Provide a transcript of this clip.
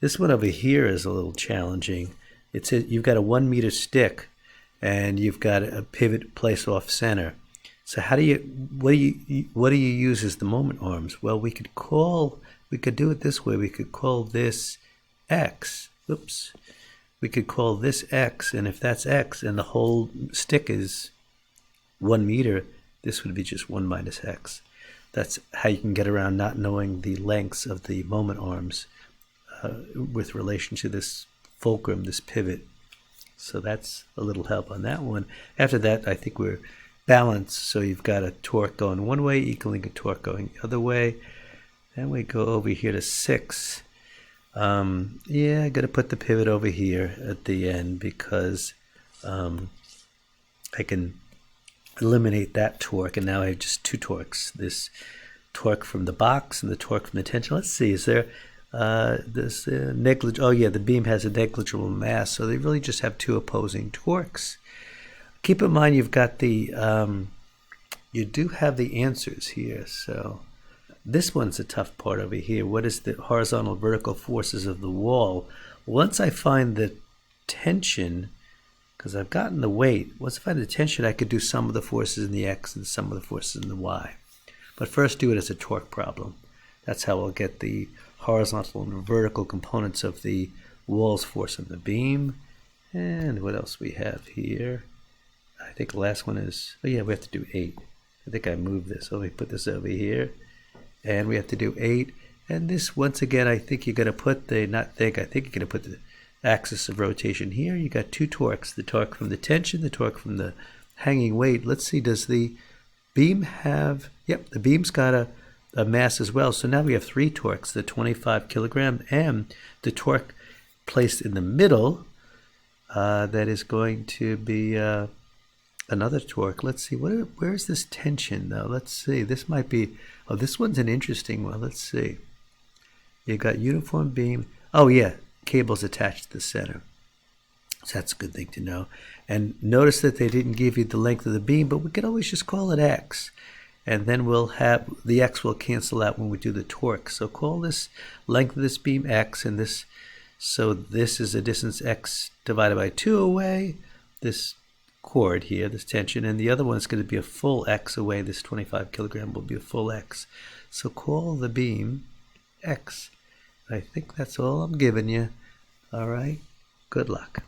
This one over here is a little challenging. You've got a 1 meter stick, and you've got a pivot place off center. So what do you use as the moment arms? Well, we could do it this way. We could call this X. Oops. We could call this X, and if that's X and the whole stick is 1 meter, this would be just 1 minus X. That's how you can get around not knowing the lengths of the moment arms with relation to this fulcrum, this pivot. So that's a little help on that one. After that, I think we're balanced. So you've got a torque going one way equaling a torque going the other way. Then we go over here to 6. I got to put the pivot over here at the end because I can eliminate that torque, and now I have just 2 torques. This torque from the box and the torque from the tension. Let's see, is there this negligible? Oh yeah, the beam has a negligible mass, so they really just have 2 opposing torques. Keep in mind you've got the you do have the answers here. So this one's a tough part over here. What is the horizontal vertical forces of the wall? Once I find the tension, because I've gotten the weight, once I find the tension, I could do some of the forces in the X and some of the forces in the Y. But first do it as a torque problem. That's how I'll get the horizontal and vertical components of the wall's force on the beam. And what else we have here? I think the last one is, oh yeah, we have to do 8. I think I moved this. So let me put this over here. And we have to do 8. And this, once again, I think you're going to put the, I think you're going to put the axis of rotation here. You got 2 torques, the torque from the tension, the torque from the hanging weight. Let's see, does the beam have, yep, the beam's got a mass as well. So now we have 3 torques, the 25 kilogram and the torque placed in the middle. That is going to be another torque. Let's see, where is this tension though? Let's see, this might be, oh, this one's an interesting one. Let's see. You got uniform beam. Oh yeah, cables attached to the center. So that's a good thing to know. And notice that they didn't give you the length of the beam, but we could always just call it X. And then we'll have, the X will cancel out when we do the torque. So call this length of this beam X, and this, so this is a distance X divided by 2 away, this cord here, this tension, and the other one is going to be a full X away. This 25 kilogram will be a full X. So call the beam X. I think that's all I'm giving you. All right, good luck.